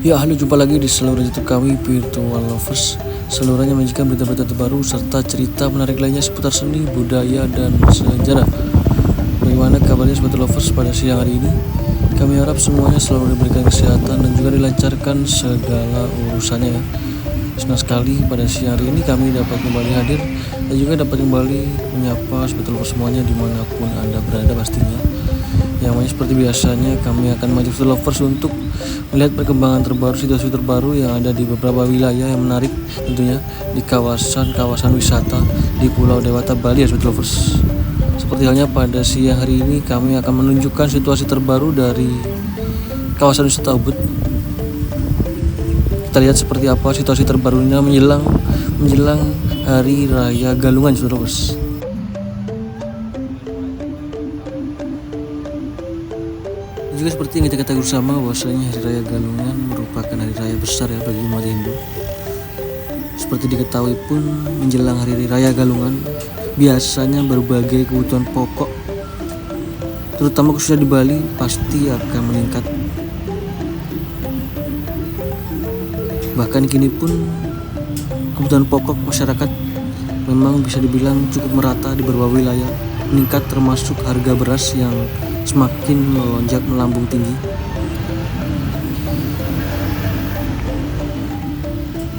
Ya, halo, jumpa lagi di seluruh YouTube kami Virtual Lovers. Seluruhnya menyajikan berita-berita terbaru serta cerita menarik lainnya seputar seni, budaya, dan sejarah. Bagaimana kabarnya Sobat Lovers pada siang hari ini? Kami harap semuanya selalu diberikan kesehatan dan juga dilancarkan segala urusannya ya. Senang sekali pada siang hari ini kami dapat kembali hadir dan juga dapat kembali menyapa Sobat Lovers semuanya dimanapun Anda berada pastinya. Yang mana seperti biasanya kami akan mengajak Sobat Lovers untuk melihat perkembangan terbaru, situasi terbaru yang ada di beberapa wilayah yang menarik tentunya di kawasan wisata di Pulau Dewata Bali ya Sobat Lovers. Seperti halnya pada siang hari ini kami akan menunjukkan situasi terbaru dari kawasan wisata Ubud. Kita lihat seperti apa situasi terbarunya menjelang Hari Raya Galungan Sobat Lovers. Juga seperti yang kita ketahui bersama bahwasanya Hari Raya Galungan merupakan hari raya besar ya bagi umat Hindu. Seperti diketahui pun menjelang Hari Raya Galungan biasanya berbagai kebutuhan pokok terutama khususnya di Bali pasti akan meningkat. Bahkan kini pun kebutuhan pokok masyarakat memang bisa dibilang cukup merata di beberapa wilayah meningkat, termasuk harga beras yang semakin melonjak melambung tinggi.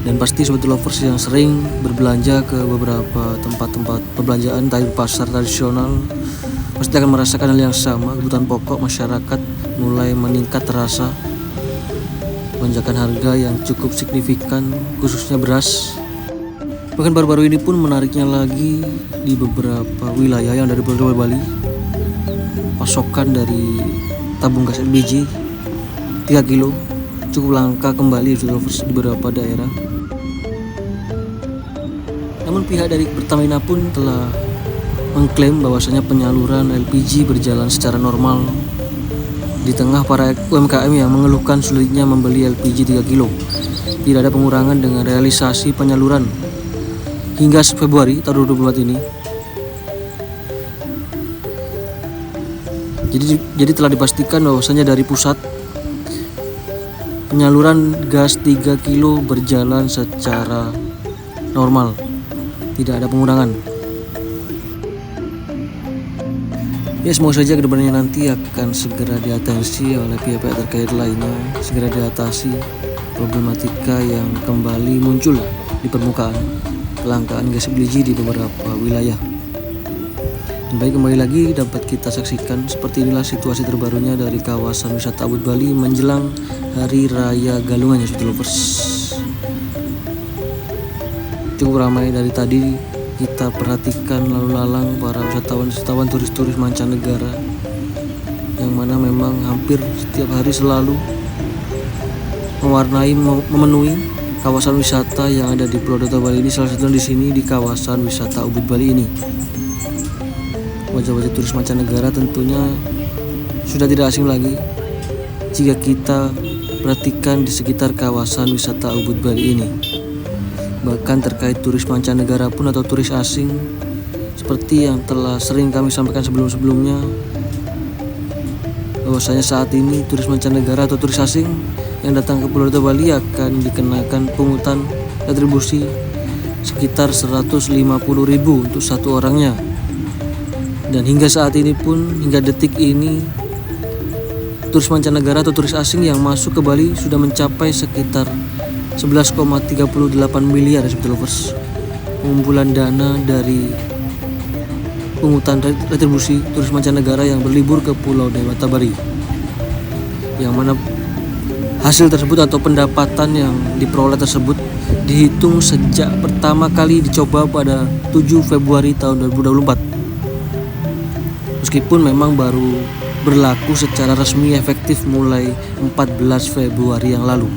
Dan pasti Sobat Lovers yang sering berbelanja ke beberapa tempat-tempat perbelanjaan entah di pasar tradisional pasti akan merasakan hal yang sama. Kebutuhan pokok masyarakat mulai meningkat terasa, lonjakan harga yang cukup signifikan khususnya beras. Bahkan baru-baru ini pun menariknya lagi di beberapa wilayah yang dari Pulau Bali, pasokan dari tabung gas LPG 3 kilo cukup langka kembali di beberapa daerah. Namun pihak dari Pertamina pun telah mengklaim bahwasanya penyaluran LPG berjalan secara normal di tengah para UMKM yang mengeluhkan sulitnya membeli LPG 3 kilo. Tidak ada pengurangan dengan realisasi penyaluran hingga Februari tahun 2024 ini. Jadi telah dipastikan bahwasanya dari pusat penyaluran gas 3 kilo berjalan secara normal, tidak ada pengurangan. Ya, semoga saja kedepannya nanti akan segera diatasi oleh pihak-pihak terkait lainnya, segera diatasi problematika yang kembali muncul di permukaan, kelangkaan gas LPG di beberapa wilayah. Dan baik, kembali lagi dapat kita saksikan seperti inilah situasi terbarunya dari kawasan wisata Ubud Bali menjelang Hari Raya Galungan ya Sobat Lovers. Cukup ramai dari tadi kita perhatikan lalu lalang para wisatawan, turis-turis mancanegara yang mana memang hampir setiap hari selalu memenuhi kawasan wisata yang ada di Pulau Dewata Bali ini, salah satunya di sini di kawasan wisata Ubud Bali ini. Wajah-wajah turis mancanegara tentunya sudah tidak asing lagi jika kita perhatikan di sekitar kawasan wisata Ubud Bali ini. Bahkan terkait turis mancanegara pun atau turis asing, seperti yang telah sering kami sampaikan sebelum-sebelumnya, bahwasanya saat ini turis mancanegara atau turis asing yang datang ke Pulau Dewata Bali akan dikenakan pungutan retribusi sekitar 150.000 untuk satu orangnya. Dan hingga saat ini pun, hingga detik ini, turis mancanegara atau turis asing yang masuk ke Bali sudah mencapai sekitar 11,38 miliar ya Sobat Lovers. Pengumpulan dana dari pungutan retribusi turis mancanegara yang berlibur ke Pulau Dewata Bali, yang mana hasil tersebut atau pendapatan yang diperoleh tersebut dihitung sejak pertama kali dicoba pada 7 Februari tahun 2024. Meskipun memang baru berlaku secara resmi efektif mulai 14 Februari yang lalu.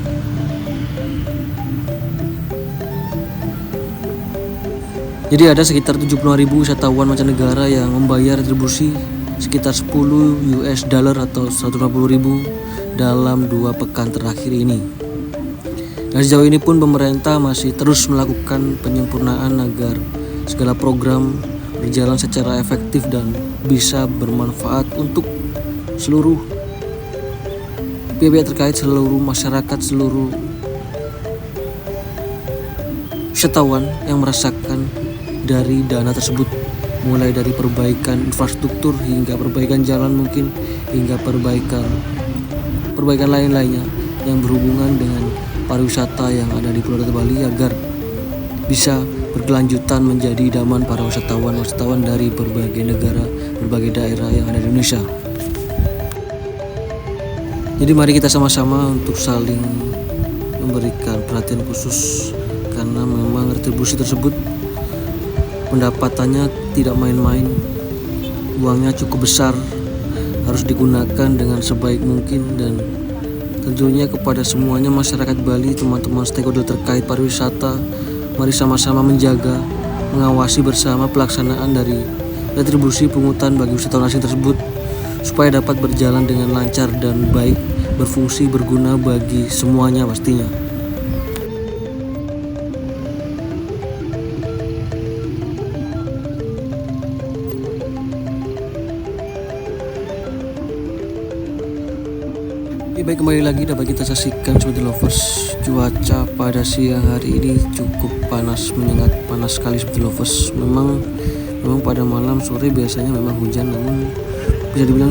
Jadi ada sekitar 70.000 wisatawan mancanegara yang membayar retribusi sekitar 10 US dollar atau 150.000 dalam 2 pekan terakhir ini. Dan sejauh ini pun pemerintah masih terus melakukan penyempurnaan agar segala program berjalan secara efektif dan bisa bermanfaat untuk seluruh pihak-pihak terkait, seluruh masyarakat, seluruh wisatawan yang merasakan dari dana tersebut, mulai dari perbaikan infrastruktur hingga perbaikan jalan mungkin, hingga perbaikan lain-lainnya yang berhubungan dengan pariwisata yang ada di Pulau Dewata Bali, agar bisa berkelanjutan menjadi idaman para wisatawan dari berbagai negara, berbagai daerah yang ada di Indonesia. Jadi mari kita sama-sama untuk saling memberikan perhatian khusus, karena memang retribusi tersebut pendapatannya tidak main-main, uangnya cukup besar, harus digunakan dengan sebaik mungkin, dan tentunya kepada semuanya masyarakat Bali, teman-teman stakeholder terkait pariwisata, mari sama-sama menjaga, mengawasi bersama pelaksanaan dari retribusi pungutan bagi wisatawan asing tersebut, supaya dapat berjalan dengan lancar dan baik, berfungsi, berguna bagi semuanya pastinya. Baik, kembali lagi dapat kita saksikan seperti lovers, cuaca pada siang hari ini cukup panas, menyengat, panas sekali seperti lovers. Memang pada malam sore biasanya memang hujan, namun bisa dibilang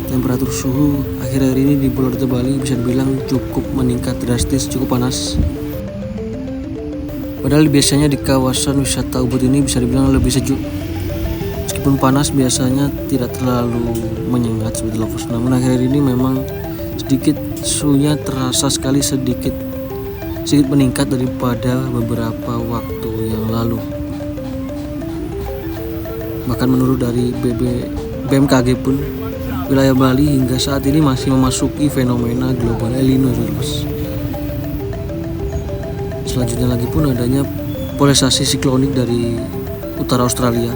temperatur suhu akhir-akhir ini di Pulau Dewata Bali bisa dibilang cukup meningkat drastis, cukup panas. Padahal biasanya di kawasan wisata Ubud ini bisa dibilang lebih sejuk. Meskipun panas biasanya tidak terlalu menyengat seperti lovers, namun akhir ini memang sedikit suhunya terasa sekali sedikit meningkat daripada beberapa waktu yang lalu. Bahkan menurut dari BMKG pun, wilayah Bali hingga saat ini masih memasuki fenomena global El Nino. Selanjutnya lagi pun adanya polarisasi siklonik dari utara Australia,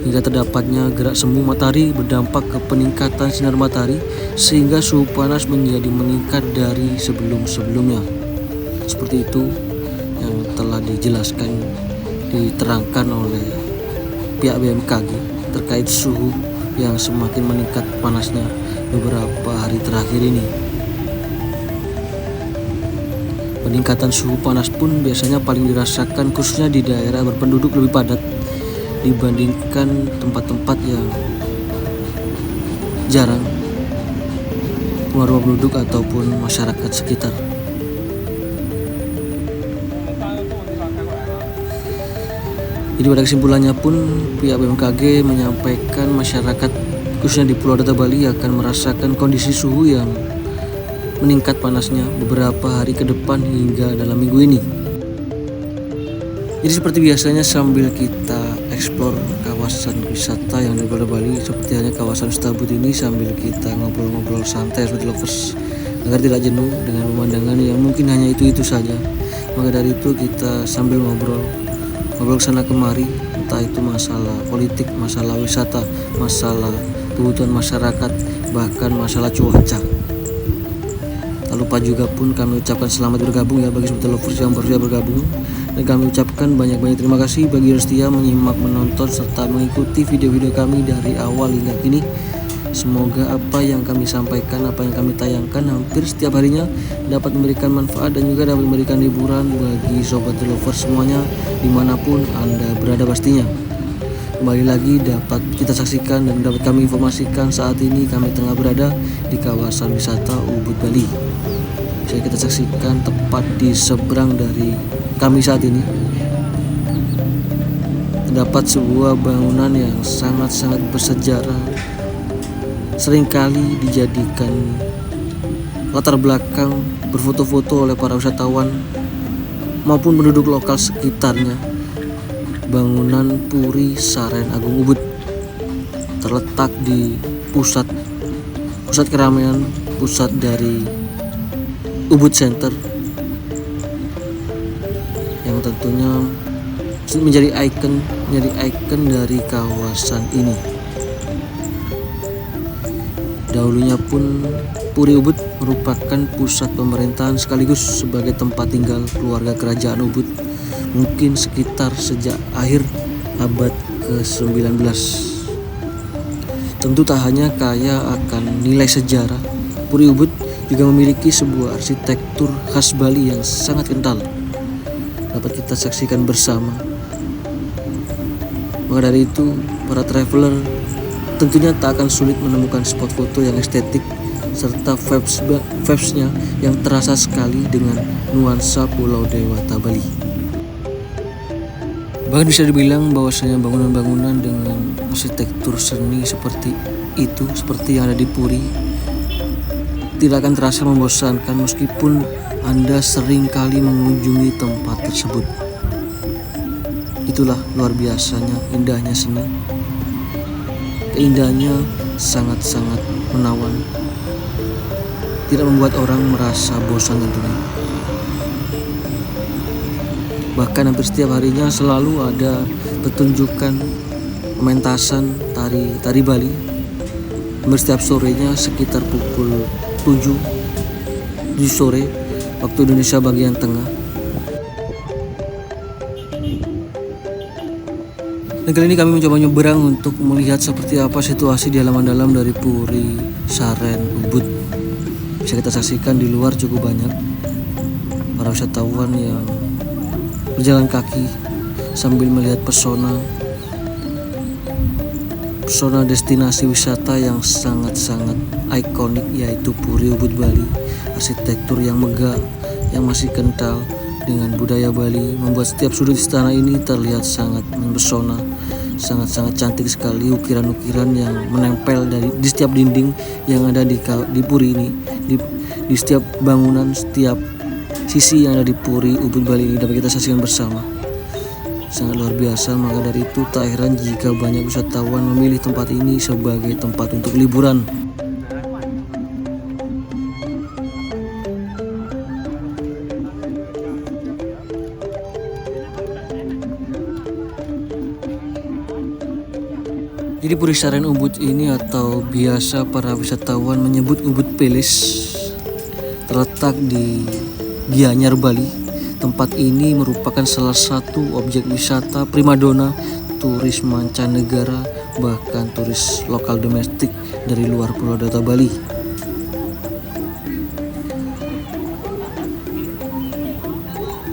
hingga terdapatnya gerak semu matahari berdampak ke peningkatan sinar matahari, sehingga suhu panas menjadi meningkat dari sebelum-sebelumnya. Seperti itu yang telah diterangkan oleh pihak BMKG terkait suhu yang semakin meningkat panasnya beberapa hari terakhir ini. Peningkatan suhu panas pun biasanya paling dirasakan khususnya di daerah berpenduduk lebih padat dibandingkan tempat-tempat yang jarang rumah penduduk ataupun masyarakat sekitar. Jadi pada kesimpulannya pun pihak BMKG menyampaikan masyarakat khususnya di Pulau Dewata Bali akan merasakan kondisi suhu yang meningkat panasnya beberapa hari ke depan hingga dalam minggu ini. Jadi seperti biasanya sambil kita eksplor kawasan wisata yang di Pulau Bali, seperti halnya kawasan wisata Ubud ini, sambil kita ngobrol-ngobrol santai seperti lovers, agar tidak jenuh dengan pemandangan yang mungkin hanya itu saja. Maka dari itu kita sambil ngobrol kesana kemari, entah itu masalah politik, masalah wisata, masalah kebutuhan masyarakat, bahkan masalah cuaca. Tak lupa juga pun kami ucapkan selamat bergabung ya bagi seperti lovers yang baru bergabung. Dan kami ucapkan banyak-banyak terima kasih bagi yang setia menyimak, menonton, serta mengikuti video-video kami dari awal hingga kini. Semoga apa yang kami sampaikan, apa yang kami tayangkan hampir setiap harinya dapat memberikan manfaat dan juga dapat memberikan hiburan bagi sobat lovers semuanya dimanapun Anda berada pastinya. Kembali lagi dapat kita saksikan dan dapat kami informasikan saat ini kami tengah berada di kawasan wisata Ubud Bali. Bisa kita saksikan tepat di seberang dari kami saat ini terdapat sebuah bangunan yang sangat-sangat bersejarah, seringkali dijadikan latar belakang berfoto-foto oleh para wisatawan maupun penduduk lokal sekitarnya. Bangunan Puri Saren Agung Ubud terletak di pusat keramaian, pusat dari Ubud Center, yang tentunya menjadi ikon dari kawasan ini. Dahulunya pun Puri Ubud merupakan pusat pemerintahan sekaligus sebagai tempat tinggal keluarga kerajaan Ubud, mungkin sekitar sejak akhir abad ke-19. Tentu tak hanya kaya akan nilai sejarah, Puri Ubud juga memiliki sebuah arsitektur khas Bali yang sangat kental, dapat kita saksikan bersama. Maka dari itu, para traveler tentunya tak akan sulit menemukan spot foto yang estetik serta vibes-nya yang terasa sekali dengan nuansa Pulau Dewata Bali. Bahkan bisa dibilang bahwasanya bangunan-bangunan dengan arsitektur seni seperti itu, seperti yang ada di Puri, tidak akan terasa membosankan meskipun Anda sering kali mengunjungi tempat tersebut. Itulah luar biasanya indahnya seni. Keindahannya sangat-sangat menawan, tidak membuat orang merasa bosan tentunya. Bahkan hampir setiap harinya selalu ada pertunjukan pementasan tari Bali. Hampir setiap sorenya sekitar pukul 7 sore waktu Indonesia bagian tengah. Dan kali ini kami mencoba nyebrang untuk melihat seperti apa situasi di halaman dalam dari Puri Saren Ubud. Bisa kita saksikan di luar cukup banyak para wisatawan yang berjalan kaki sambil melihat pesona destinasi wisata yang sangat-sangat ikonik, yaitu Puri Ubud Bali. Arsitektur yang megah, yang masih kental dengan budaya Bali, membuat setiap sudut istana ini terlihat sangat mempesona, sangat-sangat cantik sekali. Ukiran-ukiran yang menempel di setiap dinding yang ada di Puri ini, di setiap bangunan, setiap sisi yang ada di Puri Ubud Bali ini dapat kita saksikan bersama. Sangat luar biasa, maka dari itu tak heran jika banyak wisatawan memilih tempat ini sebagai tempat untuk liburan. Jadi Puri Saren Ubud ini, atau biasa para wisatawan menyebut Ubud Palace, terletak di Gianyar, Bali. Tempat ini merupakan salah satu objek wisata primadona turis mancanegara, bahkan turis lokal domestik dari luar Pulau Dewata Bali.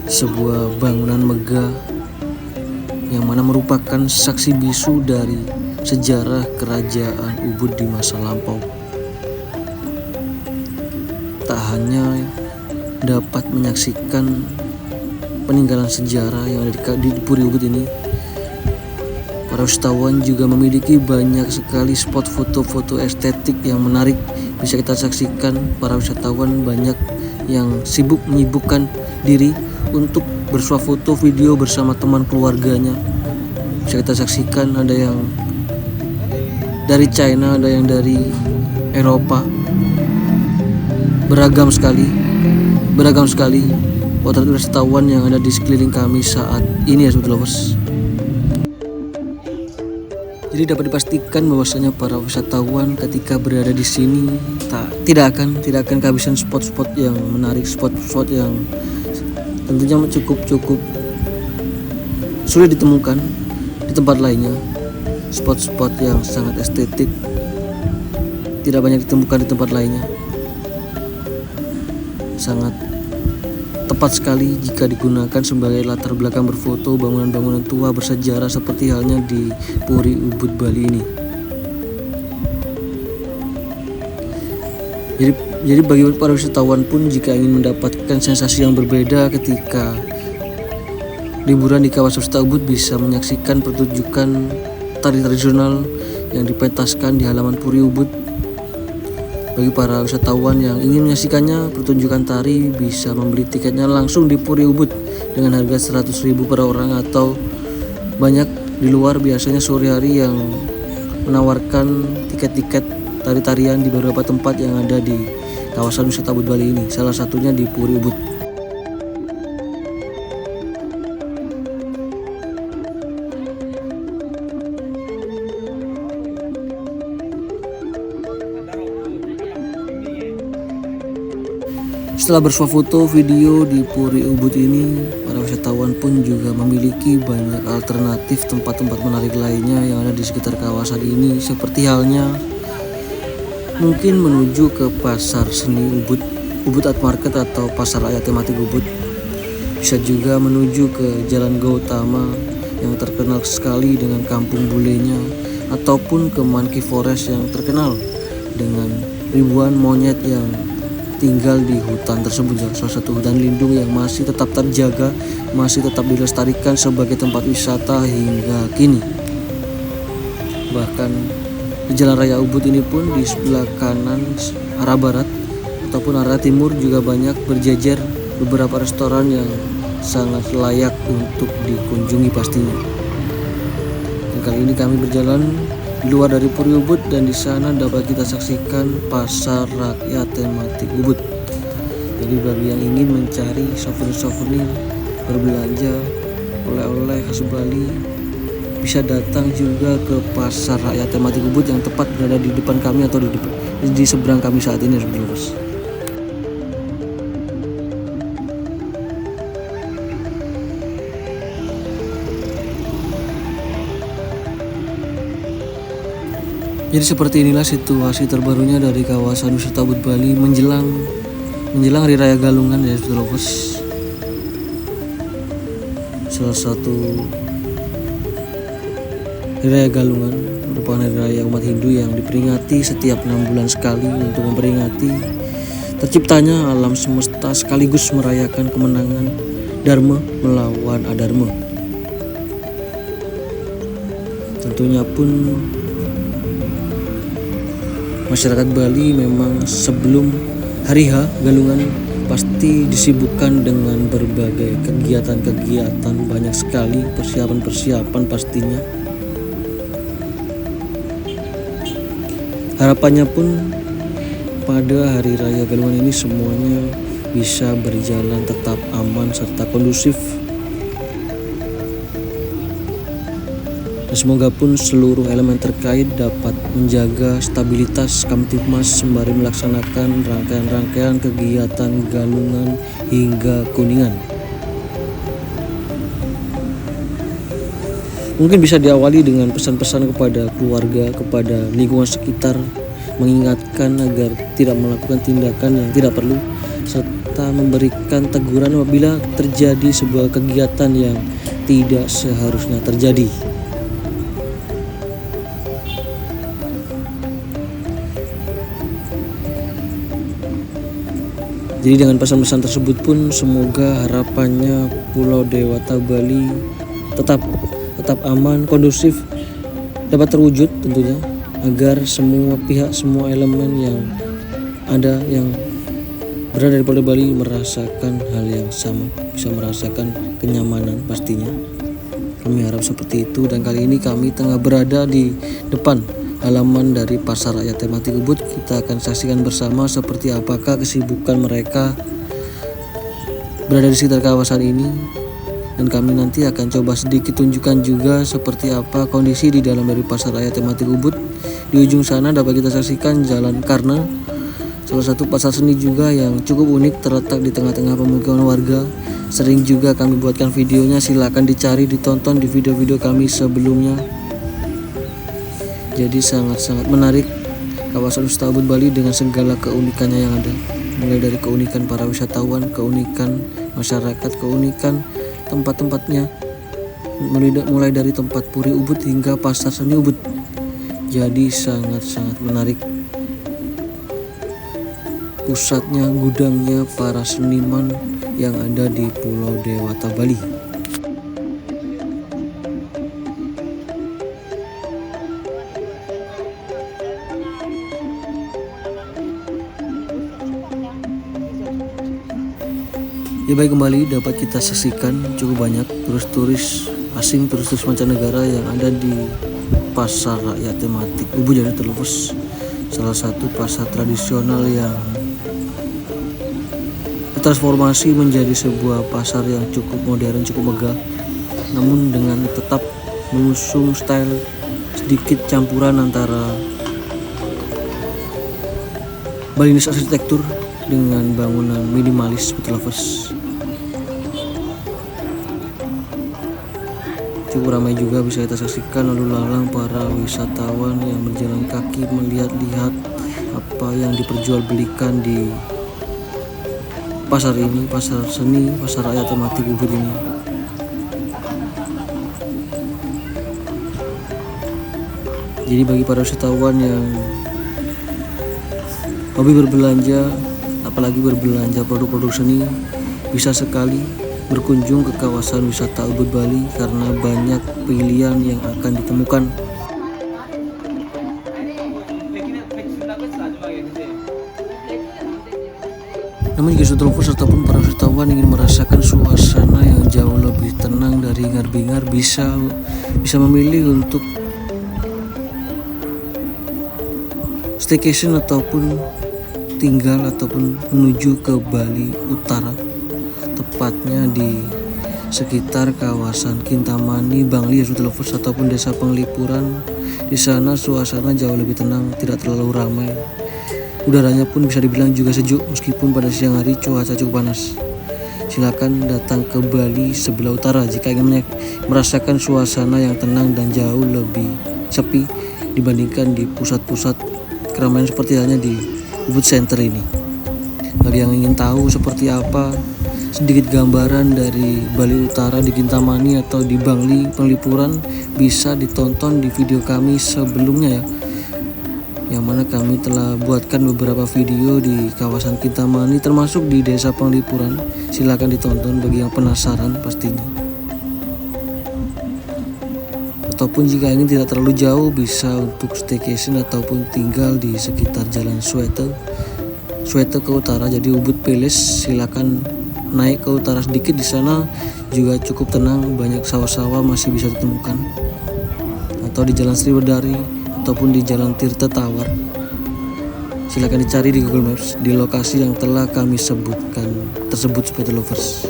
Sebuah bangunan megah yang mana merupakan saksi bisu dari sejarah kerajaan Ubud di masa lampau. Tak hanya dapat menyaksikan peninggalan sejarah yang ada di Puri Ubud ini, para wisatawan juga memiliki banyak sekali spot foto-foto estetik yang menarik. Bisa kita saksikan para wisatawan banyak yang sibuk menyibukkan diri untuk bersuah foto video bersama teman keluarganya. Bisa kita saksikan ada yang dari China, ada yang dari Eropa. Beragam sekali potret wisatawan yang ada di sekeliling kami saat ini ya Sobat Lovers. Jadi dapat dipastikan bahwasanya para wisatawan ketika berada di sini tidak akan kehabisan spot-spot yang menarik, spot-spot yang tentunya cukup sulit ditemukan di tempat lainnya. Spot-spot yang sangat estetik tidak banyak ditemukan di tempat lainnya. Sangat tepat sekali jika digunakan sebagai latar belakang berfoto bangunan-bangunan tua bersejarah seperti halnya di Puri Ubud Bali ini. Jadi bagi para wisatawan pun, jika ingin mendapatkan sensasi yang berbeda ketika liburan di kawasan wisata Ubud, bisa menyaksikan pertunjukan tari tradisional yang dipentaskan di halaman Puri Ubud. Bagi para wisatawan yang ingin menyaksikannya, pertunjukan tari bisa membeli tiketnya langsung di Puri Ubud dengan harga 100.000 per orang, atau banyak di luar biasanya sore hari yang menawarkan tiket-tiket tari-tarian di beberapa tempat yang ada di kawasan wisata Ubud Bali ini, salah satunya di Puri Ubud. Setelah bersuah foto video di Puri Ubud ini, para wisatawan pun juga memiliki banyak alternatif tempat-tempat menarik lainnya yang ada di sekitar kawasan ini, seperti halnya Mungkin menuju ke pasar seni Ubud Art Market atau pasar rakyat tematik Ubud. Bisa juga menuju ke Jalan Gautama yang terkenal sekali dengan kampung bulenya, ataupun ke Monkey Forest yang terkenal dengan ribuan monyet yang tinggal di hutan tersebut. Salah satu hutan lindung yang masih tetap terjaga, masih tetap dilestarikan sebagai tempat wisata hingga kini. Bahkan di Jalan Raya Ubud ini pun di sebelah kanan arah barat ataupun arah timur juga banyak berjejer beberapa restoran yang sangat layak untuk dikunjungi pastinya. Dan kali ini kami berjalan di luar dari Puri Ubud, dan di sana dapat kita saksikan pasar rakyat tematik Ubud. Jadi bagi yang ingin mencari souvenir-souvenir, berbelanja oleh-oleh khas Bali, bisa datang juga ke pasar rakyat tematik Ubud yang tepat berada di depan kami atau di seberang kami saat ini, Sobat. Jadi seperti inilah situasi terbarunya dari kawasan wisata Ubud Bali menjelang Hari Raya Galungan ya, Sobat. Salah satu Hari Raya Galungan merupakan hari raya umat Hindu yang diperingati setiap 6 bulan sekali untuk memperingati terciptanya alam semesta sekaligus merayakan kemenangan Dharma melawan Adharma. Tentunya pun masyarakat Bali memang sebelum Hari H Galungan pasti disibukkan dengan berbagai kegiatan-kegiatan, banyak sekali persiapan-persiapan pastinya. Harapannya pun pada Hari Raya Galungan ini semuanya bisa berjalan tetap aman serta kondusif. Dan semoga pun seluruh elemen terkait dapat menjaga stabilitas Kamtibmas sembari melaksanakan rangkaian-rangkaian kegiatan Galungan hingga Kuningan. Mungkin bisa diawali dengan pesan-pesan kepada keluarga, kepada lingkungan sekitar, mengingatkan agar tidak melakukan tindakan yang tidak perlu, serta memberikan teguran apabila terjadi sebuah kegiatan yang tidak seharusnya terjadi. Jadi dengan pesan-pesan tersebut pun semoga harapannya Pulau Dewata Bali tetap aman, kondusif, dapat terwujud tentunya, agar semua pihak, semua elemen yang ada yang berada di Pulau Bali merasakan hal yang sama, bisa merasakan kenyamanan pastinya. Kami harap seperti itu, dan kali ini kami tengah berada di depan halaman dari pasar rakyat tematik Ubud. Kita akan saksikan bersama seperti apakah kesibukan mereka berada di sekitar kawasan ini, dan kami nanti akan coba sedikit tunjukkan juga seperti apa kondisi di dalam dari pasar rakyat tematik Ubud. Di ujung sana dapat kita saksikan Jalan Karna, salah satu pasar seni juga yang cukup unik terletak di tengah-tengah pemukiman warga. Sering juga kami buatkan videonya, silakan dicari, ditonton di video-video kami sebelumnya. Jadi sangat-sangat menarik kawasan wisata Ubud Bali dengan segala keunikannya yang ada, mulai dari keunikan para wisatawan, keunikan masyarakat, keunikan tempat-tempatnya, mulai dari tempat Puri Ubud hingga pasar seni Ubud. Jadi sangat-sangat menarik. Pusatnya, gudangnya para seniman yang ada di Pulau Dewata Bali. Ya baik, kembali dapat kita saksikan cukup banyak turis-turis asing, turis-turis mancanegara yang ada di pasar rakyat tematik Ubud Jadi Teluvus, salah satu pasar tradisional yang bertransformasi menjadi sebuah pasar yang cukup modern, cukup megah, namun dengan tetap mengusung style sedikit campuran antara Balinese arsitektur dengan bangunan minimalis, Teluvus. Cukup ramai juga bisa kita saksikan lalu lalang para wisatawan yang berjalan kaki melihat-lihat apa yang diperjualbelikan di pasar ini, pasar seni, pasar rakyat tematik Ubud ini. Jadi bagi para wisatawan yang hobi berbelanja, apalagi berbelanja produk-produk seni, bisa sekali berkunjung ke kawasan wisata Ubud Bali karena banyak pilihan yang akan ditemukan. Namun jika Southern ataupun para wisatawan ingin merasakan suasana yang jauh lebih tenang dari hingar-bingar, bisa memilih untuk staycation ataupun tinggal ataupun menuju ke Bali Utara, tepatnya di sekitar kawasan Kintamani, Bangli ya Southern ataupun Desa Penglipuran. Di sana suasana jauh lebih tenang, tidak terlalu ramai. Udaranya pun bisa dibilang juga sejuk meskipun pada siang hari cuaca cukup panas. Silakan datang ke Bali sebelah utara jika ingin merasakan suasana yang tenang dan jauh lebih sepi dibandingkan di pusat-pusat keramaian seperti halnya di Ubud Center ini. Bagi yang ingin tahu seperti apa sedikit gambaran dari Bali Utara di Kintamani atau di Bangli Penglipuran, bisa ditonton di video kami sebelumnya ya, yang mana kami telah buatkan beberapa video di kawasan Kintamani termasuk di Desa Penglipuran. Silakan ditonton bagi yang penasaran pastinya. Ataupun jika ingin tidak terlalu jauh, bisa untuk staycation ataupun tinggal di sekitar Jalan Swete ke utara, jadi Ubud Palace. Silakan naik ke utara sedikit, di sana juga cukup tenang, banyak sawah-sawah masih bisa ditemukan. Atau di Jalan Sriwedari ataupun di Jalan Tirta Tawar. Silakan dicari di Google Maps di lokasi yang telah kami sebutkan tersebut sepeda lovers.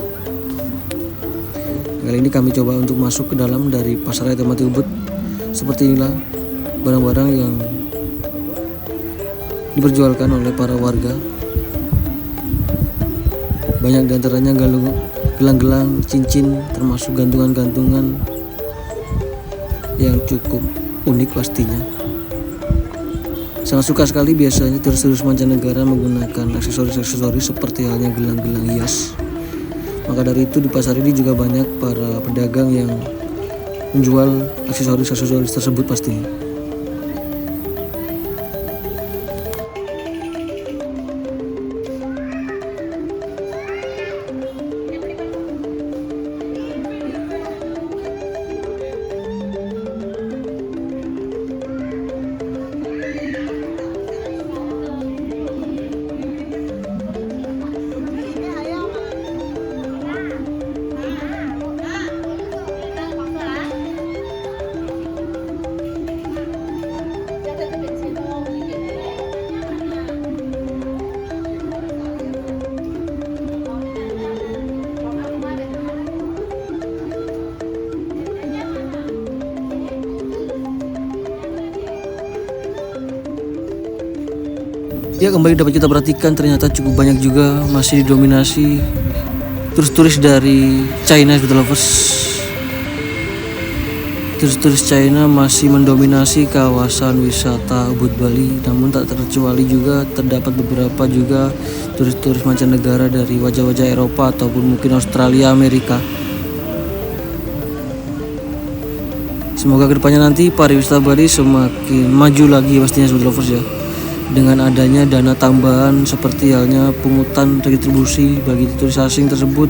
Kali ini kami coba untuk masuk ke dalam dari pasar raya tematik Ubud. Seperti inilah barang-barang yang diperjualkan oleh para warga. Banyak diantaranya gelang-gelang, cincin, termasuk gantungan-gantungan yang cukup unik pastinya. Sangat suka sekali biasanya turis-turis mancanegara menggunakan aksesoris-aksesoris seperti halnya gelang-gelang hias. Maka dari itu di pasar ini juga banyak para pedagang yang menjual aksesoris-aksesoris tersebut pastinya. Ya, kembali dapat kita perhatikan ternyata cukup banyak juga masih didominasi turis-turis dari China Southern lovers. Turis-turis China masih mendominasi kawasan wisata Ubud Bali, namun tak terkecuali juga terdapat beberapa juga turis-turis mancanegara dari wajah-wajah Eropa ataupun mungkin Australia, Amerika. Semoga kedepannya nanti pariwisata Bali semakin maju lagi pastinya Southern lovers ya, dengan adanya dana tambahan seperti halnya pungutan retribusi bagi turis asing tersebut.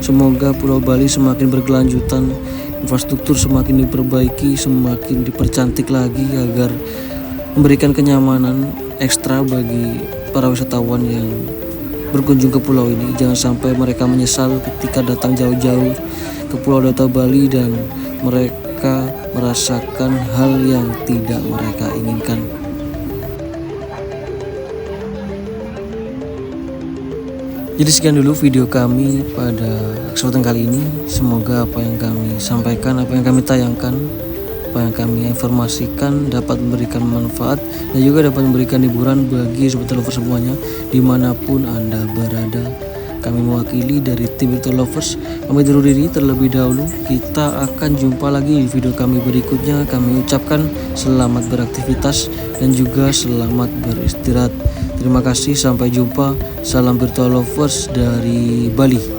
Semoga Pulau Bali semakin berkelanjutan, infrastruktur semakin diperbaiki, semakin dipercantik lagi agar memberikan kenyamanan ekstra bagi para wisatawan yang berkunjung ke pulau ini. Jangan sampai mereka menyesal ketika datang jauh-jauh ke Pulau Dewata Bali dan mereka merasakan hal yang tidak mereka inginkan. Jadi sekian dulu video kami pada kesempatan kali ini. Semoga apa yang kami sampaikan, apa yang kami tayangkan, apa yang kami informasikan dapat memberikan manfaat dan juga dapat memberikan hiburan bagi sobat lovers semuanya dimanapun Anda berada. Kami mewakili dari tim Virtual Lovers, kami undur diri terlebih dahulu. Kita akan jumpa lagi di video kami berikutnya. Kami ucapkan selamat beraktivitas dan juga selamat beristirahat. Terima kasih, sampai jumpa. Salam Virtual Lovers dari Bali.